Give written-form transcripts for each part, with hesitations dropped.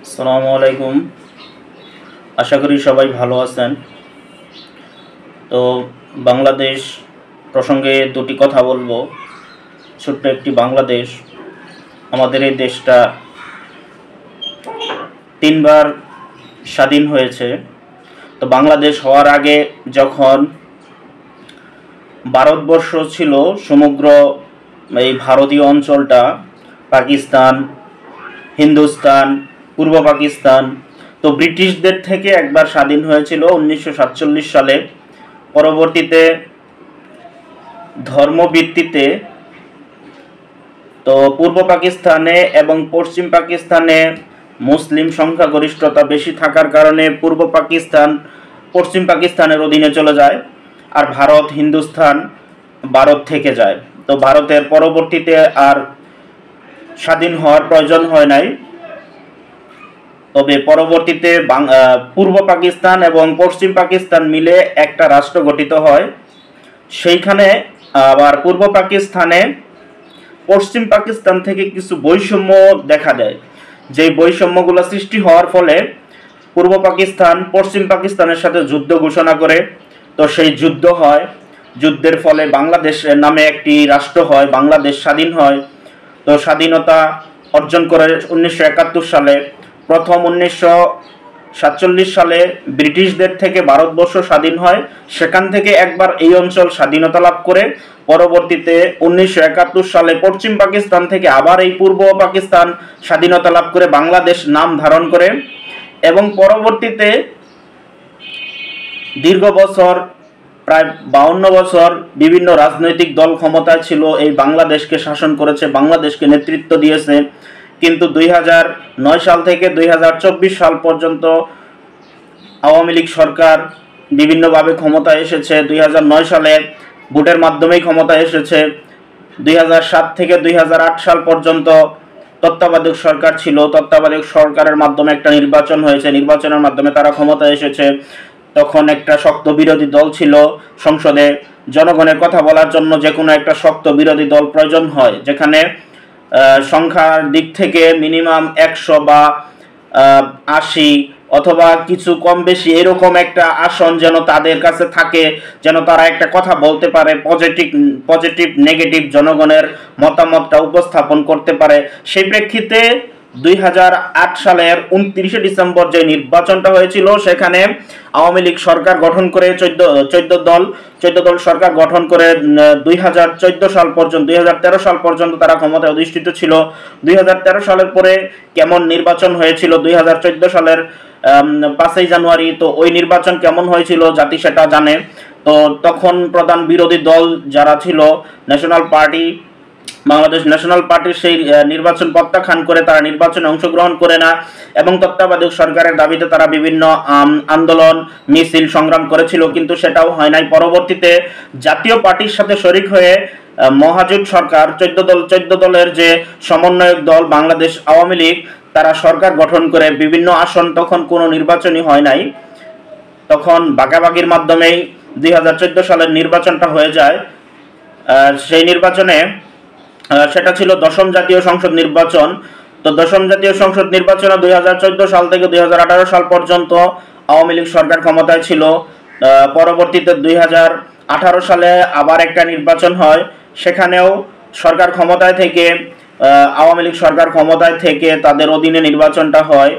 আসসালামু আলাইকুম। আশা করি সবাই ভালো আছেন। তো বাংলাদেশ প্রসঙ্গে দুটি কথা বলবো। ছোট্ট একটি বাংলাদেশ, আমাদের এই দেশটা তিনবার স্বাধীন হয়েছে। তো বাংলাদেশ হওয়ার আগে যখন ভারতবর্ষ ছিল, সমগ্র এই ভারতীয় অঞ্চলটা পাকিস্তান, হিন্দুস্তান, পূর্ব পাকিস্তান, তো ব্রিটিশদের থেকে একবার স্বাধীন হয়েছিল 1947 সালে। পরবর্তীতে ধর্মভিত্তিতে তো পূর্ব পাকিস্তানে এবং পশ্চিম পাকিস্তানে মুসলিম সংখ্যাগরিষ্ঠতা বেশি থাকার কারণে পূর্ব পাকিস্তান পশ্চিম পাকিস্তানের অধীনে চলে যায়, আর ভারত হিন্দুস্তান ভারত থেকে যায়। তো ভারতের পরবর্তীতে আর স্বাধীন হওয়ার প্রয়োজন হয় নাই। তবে পরবর্তীতে পূর্ব পাকিস্তান এবং পশ্চিম পাকিস্তান মিলে একটা রাষ্ট্র গঠিত হয়। সেইখানে আবার পূর্ব পাকিস্তানে পশ্চিম পাকিস্তান থেকে কিছু বৈষম্য দেখা দেয়। যেই বৈষম্যগুলো সৃষ্টি হওয়ার ফলে পূর্ব পাকিস্তান পশ্চিম পাকিস্তানের সাথে যুদ্ধ ঘোষণা করে। তো সেই যুদ্ধ হয়, যুদ্ধের ফলে বাংলাদেশ নামে একটি রাষ্ট্র হয়, বাংলাদেশ স্বাধীন হয়। তো স্বাধীনতা অর্জন করে 1971 সালে। প্রথম 1947 সালে ব্রিটিশদের থেকে ভারতবর্ষ স্বাধীন হয়, সেখান থেকে একবার এই অঞ্চল স্বাধীনতা লাভ করে। পরবর্তীতে 1971 সালে পশ্চিম পাকিস্তান থেকে আবার এই পূর্ব পাকিস্তান স্বাধীনতা লাভ করে বাংলাদেশ নাম ধারণ করে। এবং পরবর্তীতে দীর্ঘ বছর, প্রায় 52 বছর বিভিন্ন রাজনৈতিক দল ক্ষমতায় ছিল, এই বাংলাদেশকে শাসন করেছে, বাংলাদেশকে নেতৃত্ব দিয়েছে। কিন্তু 2009 সাল থেকে 2024 সাল পর্যন্ত আওয়ামী লীগ সরকার বিভিন্নভাবে ক্ষমতায় এসেছে। 2009 সালে ভোটের মাধ্যমেই ক্ষমতায় এসেছে। 2007 থেকে 2008 সাল পর্যন্ত তত্ত্বাবধায়ক সরকার ছিল, তত্ত্বাবধায়ক সরকারের মাধ্যমে একটা নির্বাচন হয়েছে, নির্বাচনের মাধ্যমে তারা ক্ষমতায় এসেছে। তখন একটা শক্ত বিরোধী দল ছিল সংসদে। জনগণের কথা বলার জন্য যে কোনো একটা শক্ত বিরোধী দল প্রয়োজন হয়, যেখানে সংখ্যার দিক থেকে মিনিমাম 100 বা 80 অথবা কিছু কম বেশি এরকম একটা আসন যেন তাদের কাছে থাকে, যেন তারা একটা কথা বলতে পারে, পজিটিভ নেগেটিভ জনগণের মতামতটা উপস্থাপন করতে পারে। সেই প্রেক্ষিতে 2008 সালের 29 ডিসেম্বর যে নির্বাচনটা হয়েছিল, সেখানে আওয়ামী লীগ সরকার গঠন করে 14 দল সরকার গঠন করে 2014 সাল পর্যন্ত 2013 সাল পর্যন্ত তারা ক্ষমতায় অধিষ্ঠিত ছিল। 2013 সালের পরে কেমন নির্বাচন হয়েছিল 2014 সালের 5 জানুয়ারি, তো ওই নির্বাচন কেমন হয়েছিল জাতি সেটা জানে। তো তখন প্রধান বিরোধী দল যারা ছিল, ন্যাশনাল পার্টি, বাংলাদেশ ন্যাশনাল পার্টির সেই নির্বাচন প্রত্যাখ্যান করে তারা নির্বাচনে অংশগ্রহণ করে না, এবং তত্ত্বাবধায়ক সরকারের দাবিতে তারা বিভিন্ন আন্দোলন মিছিল সংগ্রাম করেছিল, কিন্তু সেটাও হয় নাই। পরবর্তীতে জাতীয় পার্টির সাথে শরিক হয়ে মহাজোট সরকার 14 দলের যে সমন্বয়ক দল বাংলাদেশ আওয়ামী লীগ, তারা সরকার গঠন করে বিভিন্ন আসন, তখন কোনো নির্বাচনই হয় নাই, তখন ভাগাভাগির মাধ্যমেই 2014 সালের নির্বাচনটা হয়ে যায়। সেই নির্বাচনে সেটা ছিল দশম জাতীয় সংসদ নির্বাচন। তো দশম জাতীয় সংসদ নির্বাচনে 2014 সাল থেকে 2018 সাল পর্যন্ত আওয়ামী লীগ সরকার ক্ষমতায় ছিল। পরবর্তীতে 2018 সালে আবার একটা নির্বাচন হয়, সেখানেও সরকার ক্ষমতায় থেকে আওয়ামী লীগ সরকার ক্ষমতায় থেকে তাদের অধীনে নির্বাচনটা হয়।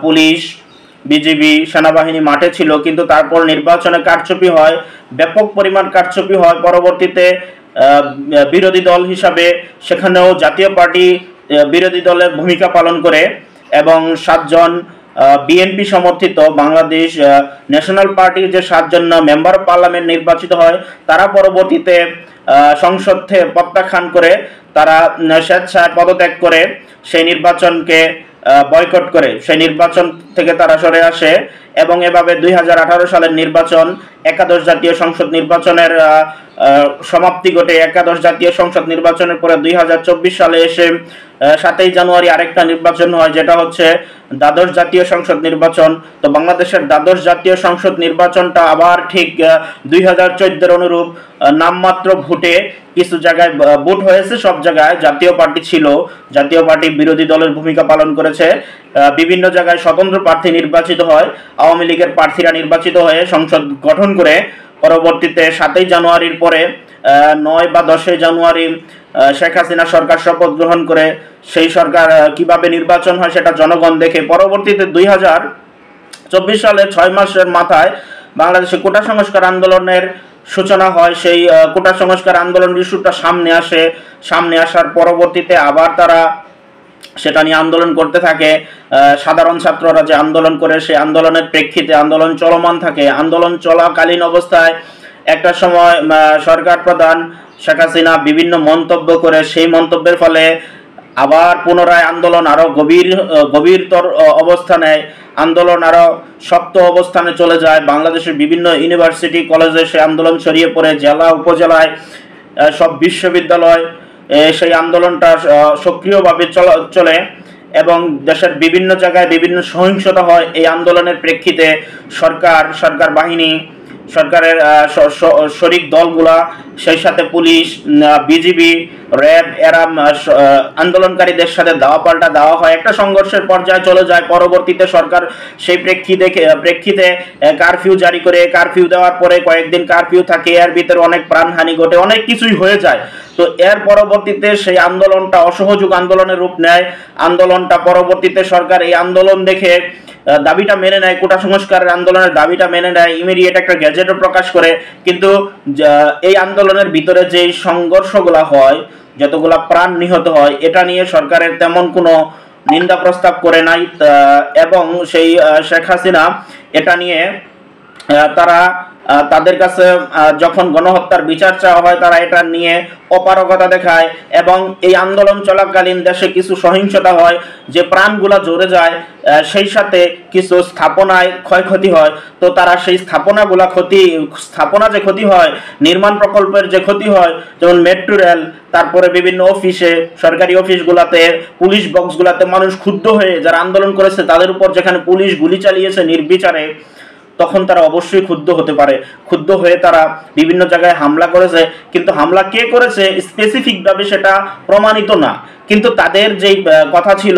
পুলিশ, বিজিবি, সেনাবাহিনী মাঠে ছিল, কিন্তু তারপর নির্বাচনে কারচুপি হয়, ব্যাপক পরিমাণ কারচুপি হয়। পরবর্তীতে বিরোধী দল হিসাবে সেখানেও জাতীয় পার্টি বিরোধী দলের ভূমিকা পালন করে, এবং 7 জন বিএনপি সমর্থিত বাংলাদেশ ন্যাশনাল পার্টির যে 7 জন মেম্বার অফ পার্লামেন্ট নির্বাচিত হয়, তারা পরবর্তীতে সংসদ থেকে প্রত্যাখ্যান করে তারা স্বেচ্ছায় পদত্যাগ করে সেই নির্বাচনকে বয়কট করে, সেই নির্বাচন থেকে তারা সরে আসে। এবং এভাবে 2018 সালের নির্বাচন, একাদশ জাতীয় সংসদ নির্বাচনের সমাপ্তি ঘটে। একাদশ জাতীয় সংসদ নির্বাচনের পরে 2024 সালে এসে 7 জানুয়ারি আরেকটা নির্বাচন হয়, যেটা হচ্ছে দ্বাদশ জাতীয় সংসদ নির্বাচন। তো বাংলাদেশের দ্বাদশ জাতীয় সংসদ নির্বাচনটা আবার ঠিক 2014 অনুরূপ নামমাত্র ভোটে কিছু জায়গায় ভোট হয়েছে, সব জায়গায় জাতীয় পার্টি ছিল, জাতীয় পার্টি বিরোধী দলের ভূমিকা পালন করেছে। বিভিন্ন জায়গায় স্বতন্ত্র প্রার্থী নির্বাচিত হয়, আওয়ামী লীগের প্রার্থীরা নির্বাচিত হয়ে সংসদ গঠন করে পরবর্তীতে 7ই জানুয়ারির পরে 9 বা 10ই জানুয়ারি শেখ হাসিনা সরকার শপথ গ্রহণ করে সেই সরকার কিভাবে নির্বাচন হয় সেটা জনগণ দেখে পরবর্তীতে 2024 সালের 6 মাসের মাথায় বাংলাদেশে কোটা সংস্কার আন্দোলনের সূচনা হয়। সেই কোটা সংস্কার আন্দোলন ইস্যুটা সামনে আসার পরবর্তীতে আবার তারা সেটা নিয়ে আন্দোলন করতে থাকে। সাধারণ ছাত্ররা যে আন্দোলন করে সেই আন্দোলনের প্রেক্ষিতে আন্দোলন চলমান থাকে। আন্দোলন চলাকালীন অবস্থায় একটা সময় সরকার প্রধান শেখ হাসিনা বিভিন্ন মন্তব্য করে, সেই মন্তব্যের ফলে আবার পুনরায় আন্দোলন আরও গভীরতর অবস্থা নেয়। আন্দোলন আরও শক্ত অবস্থানে চলে যায়। বাংলাদেশের বিভিন্ন ইউনিভার্সিটি কলেজে সেই আন্দোলন ছড়িয়ে পড়ে, জেলা উপজেলায় সব বিশ্ববিদ্যালয় সেই আন্দোলনটা সক্রিয়ভাবে চলে এবং দেশের বিভিন্ন জায়গায় বিভিন্ন সহিংসতা হয়। এই আন্দোলনের প্রেক্ষিতে সরকার বাহিনী, সরকারের শরিক দলগুলা, সেই সাথে পুলিশ, বিজিবি, র্যাব এরা আন্দোলনকারীদের সাথে দাওয়াপাল্টা দেওয়া হয়। একটা সংঘর্ষের পর্যায়ে চলে যায়। পরবর্তীতে সরকার সেই প্রেক্ষিতে কারফিউ জারি করে। কারফিউ দেওয়ার পরে কয়েকদিন কারফিউ থাকে, এর ভিতরে অনেক প্রাণহানি ঘটে, অনেক কিছুই হয়ে যায়। তো এর পরবর্তীতে সেই আন্দোলনটা অসহযোগ আন্দোলনের রূপ নেয়। আন্দোলনটা পরবর্তীতে সরকার এই আন্দোলন দেখে দাবিটা মেনে নেয়, কোটা সংস্কারের আন্দোলনের দাবিটা মেনে নেয়, ইমিডিয়েট একটা গ্যাজেটও প্রকাশ করে। কিন্তু এই আন্দোলনের ভিতরে যে সংঘর্ষগুলো হয়, যতগুলা প্রাণ নিহত হয়, এটা নিয়ে সরকারের তেমন কোনো নিন্দা প্রস্তাব করে নাই। এবং সেই শেখ হাসিনা এটা নিয়ে তাদের কাছে যখন গণহত্যার বিচার চাওয়া হয়, তারা এটা নিয়ে অপারগতা দেখায়। এবং এই আন্দোলন চলাকালীন দেশে কিছু সহিংসতা হয়, যে প্রাণগুলা জ্বরে যায়, সেই সাথে কিছু স্থাপনায় ক্ষয়ক্ষতি হয়। তো তারা সেই স্থাপনা যে ক্ষতি হয়, নির্মাণ প্রকল্পের যে ক্ষতি হয়, যেমন মেট্রো রেল, তারপরে বিভিন্ন অফিসে, সরকারি অফিসগুলোতে, পুলিশ বক্সগুলোতে মানুষ ক্ষুব্ধ হয়ে যারা আন্দোলন করেছে তাদের উপর যেখানে পুলিশ গুলি চালিয়েছে নির্বিচারে, তখন তারা অবশ্যই ক্ষুব্ধ হয়ে তারা বিভিন্ন জায়গায় হামলা করেছে। কিন্তু হামলা কে করেছে স্পেসিফিকভাবে সেটা প্রমাণিত না। কিন্তু তাদের যেই কথা ছিল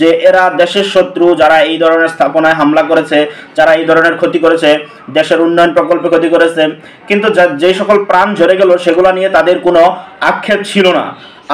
যে এরা দেশের শত্রু, যারা এই ধরনের স্থাপনায় হামলা করেছে, যারা এই ধরনের ক্ষতি করেছে, দেশের উন্নয়ন প্রকল্পে ক্ষতি করেছে, কিন্তু যে সকল প্রাণ ঝরে গেল সেগুলো নিয়ে তাদের কোনো আক্ষেপ ছিল না।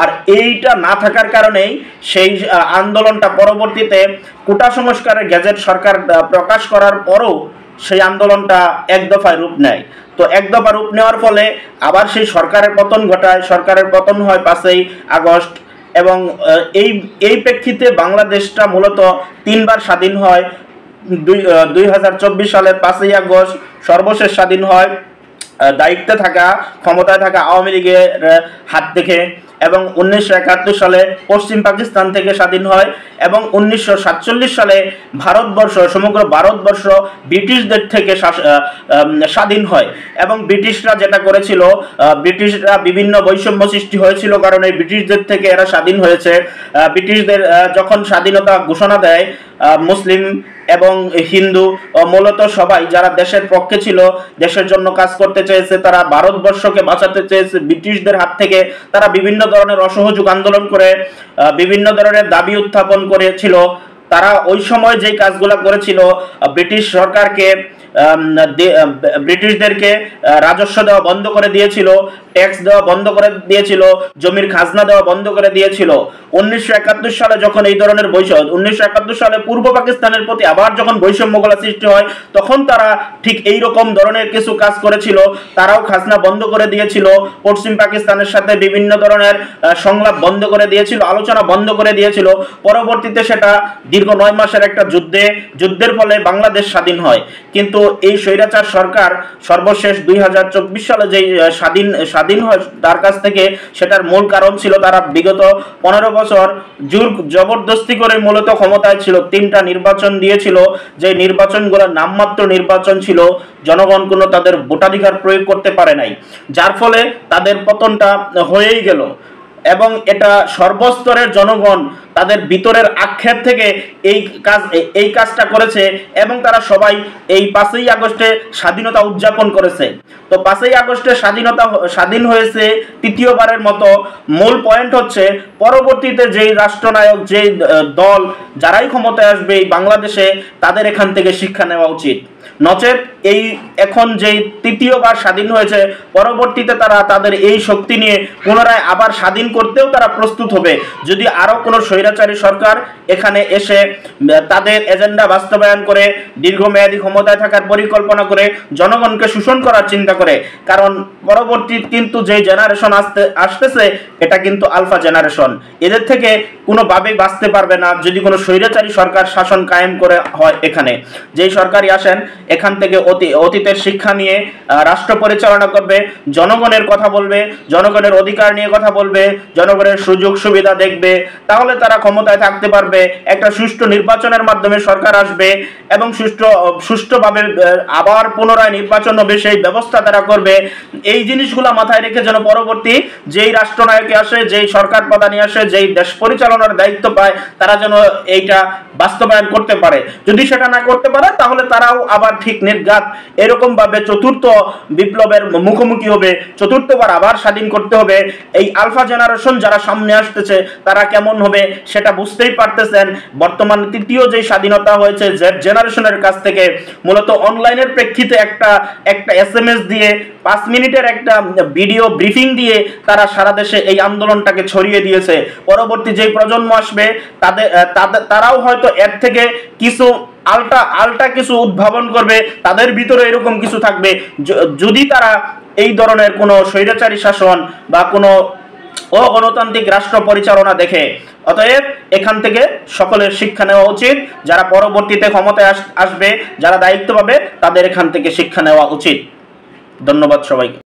আর এইটা না থাকার কারণেই সেই আন্দোলনটা পরবর্তীতে কোটা সংস্কারের গ্যাজেট সরকার প্রকাশ করার পরও সেই আন্দোলনটা এক দফায় রূপ নেয়। তো এক দফা রূপ নেওয়ার ফলে আবার সেই সরকারের পতন ঘটায়। সরকারের পতন হয় 5ই আগস্ট। এবং এই প্রেক্ষিতে বাংলাদেশটা মূলত 3বার স্বাধীন হয়। 2024 সালের 5ই আগস্ট সর্বশেষ স্বাধীন হয় দায়িত্বে থাকা, ক্ষমতায় থাকা আওয়ামী লীগের হাত থেকে। এবং 1971 সালে পশ্চিম পাকিস্তান থেকে স্বাধীন হয়। এবং 1947 সালে সমগ্র ভারতবর্ষ ব্রিটিশদের থেকে স্বাধীন হয়। এবং ব্রিটিশরা যেটা করেছিল, ব্রিটিশরা বিভিন্ন বৈষম্য সৃষ্টি হয়েছিল, কারণ এই ব্রিটিশদের থেকে এরা স্বাধীন হয়েছে। ব্রিটিশদের যখন স্বাধীনতা ঘোষণা দেয়, মুসলিম এবং হিন্দু মূলত সবাই যারা দেশের পক্ষে ছিল, দেশের জন্য কাজ করতে চেয়েছে, তারা ভারতবর্ষকে বাঁচাতে চেয়েছে ব্রিটিশদের হাত থেকে, তারা বিভিন্ন ধরনের অসহযোগ আন্দোলন করে বিভিন্ন ধরনের দাবি উত্থাপন করেছিল। তারা ওই সময় যেই কাজগুলো করেছিল, ব্রিটিশ সরকারকে ব্রিটিশদেরকে রাজস্ব দেওয়া বন্ধ করে দিয়েছিল, ট্যাক্স দেওয়া বন্ধ করে দিয়েছিল, জমির খাজনা দেওয়া বন্ধ করে দিয়েছিল। 1971 সালে যখন এই ধরনের 1971 সালে পূর্ব পাকিস্তানের প্রতি আবার যখন বৈষম্যগুলো সৃষ্টি হয়, তখন তারা ঠিক এই রকম ধরনের কিছু কাজ করেছিল। তারাও খাজনা বন্ধ করে দিয়েছিল, পশ্চিম পাকিস্তানের সাথে বিভিন্ন ধরনের সংলাপ বন্ধ করে দিয়েছিল, আলোচনা বন্ধ করে দিয়েছিল। পরবর্তীতে সেটা দীর্ঘ 9 মাসের একটা যুদ্ধের ফলে বাংলাদেশ স্বাধীন হয়। কিন্তু এই স্বৈরাচার সরকার সর্বশেষ 2024 সালে যেই স্বাধীন হয় তার কাছ থেকে, সেটার মূল কারণ ছিল তারা বিগত 15 বছর জোর জবরদস্তি করে মূলত ক্ষমতায় ছিল। 3টা নির্বাচন দিয়েছিল, যে নির্বাচনগুলো নামমাত্র নির্বাচন ছিল, জনগণ কোনো তাদের ভোটাধিকার প্রয়োগ করতে পারে নাই, যার ফলে তাদের পতনটা হয়েই গেল। এবং এটা সর্বস্তরের জনগণ তাদের ভিতরের আক্ষেপ থেকে এই কাজটা করেছে এবং তারা সবাই এই 5ই আগস্টে স্বাধীনতা উদযাপন করেছে। তো 5ই আগস্টে স্বাধীন হয়েছে তৃতীয়বারের মতো। মূল পয়েন্ট হচ্ছে পরবর্তীতে যেই রাষ্ট্রনায়ক, যেই দল, যারাই ক্ষমতায় আসবে এই বাংলাদেশে, তাদের এখান থেকে শিক্ষা নেওয়া উচিত। নচেত এই এখন যেই তৃতীয়বার স্বাধীন হয়েছে, পরবর্তীতে তারা তাদের এই শক্তি নিয়ে পুনরায় আবার স্বাধীন করতেও তারা প্রস্তুত হবে যদি আরও কোনো স্বৈরাচারী সরকার এখানে এসে তাদের এজেন্ডা বাস্তবায়ন করে দীর্ঘমেয়াদী ক্ষমতায় থাকার পরিকল্পনা করে জনগণকে শোষণ করার চিন্তা করে। কারণ পরবর্তী কিন্তু যে জেনারেশন আসতেছে এটা কিন্তু আলফা জেনারেশন, এদের থেকে কোনোভাবেই বাঁচতে পারবে না যদি কোনো স্বৈরাচারী সরকার শাসন কায়েম করে হয়। এখানে যেই সরকারই আসেন এখান থেকে অতীতের শিক্ষা নিয়ে রাষ্ট্র পরিচালনা করবে, জনগণের কথা বলবে, জনগণের অধিকার নিয়ে কথা বলবে, জনগণের সুযোগ সুবিধা দেখবে, তাহলে তারা ক্ষমতায় থাকতে পারবে। একটা সুষ্ঠু নির্বাচনের মাধ্যমে সরকার আসবে এবং সুষ্ঠুভাবে আবার পুনরায় নির্বাচন হবে, সেই ব্যবস্থা তারা করবে। এই জিনিসগুলো মাথায় রেখে যেন পরবর্তী যেই রাষ্ট্রনায়কে আসে, যেই সরকার প্রধানই আসে, যেই দেশ পরিচালনার দায়িত্ব পায়, তারা যেন এইটা বাস্তবায়ন করতে পারে। যদি সেটা না করতে পারে তাহলে তারাও আবার ঠিক নির্ঘাত এরকম ভাবে চতুর্থ বিপ্লবের মুখোমুখি হবে, চতুর্থবার আবার স্বাধীন করতে হবে। এই আলফা জেনারেশন যারা সামনে আসতেছে তারা কেমন হবে সেটা বুঝতেই পারতেছেন। বর্তমান তৃতীয় যে স্বাধীনতা হয়েছে জেড জেনারেশনের কাছ থেকে, মূলত অনলাইনের প্রেক্ষিতে একটা SMS দিয়ে 5 মিনিটের একটা ভিডিও ব্রিফিং দিয়ে তারা সারা দেশে এই আন্দোলনটাকে ছড়িয়ে দিয়েছে। পরবর্তী যেই প্রজন্ম আসবে তারাও হয়তো এর থেকে কিছু আলটা কিছু উদ্ভাবন করবে, তাদের ভিতরে এরকম কিছু থাকবে যদি তারা এই ধরনের কোনো স্বৈরাচারী শাসন বা কোনো অগণতান্ত্রিক রাষ্ট্র পরিচালনা দেখে। অতএব এখান থেকে সকলের শিক্ষা নেওয়া উচিত। যারা পরবর্তীতে ক্ষমতায় আসবে, যারা দায়িত্ব পাবে, তাদের এখান থেকে শিক্ষা নেওয়া উচিত। ধন্যবাদ সবাইকে।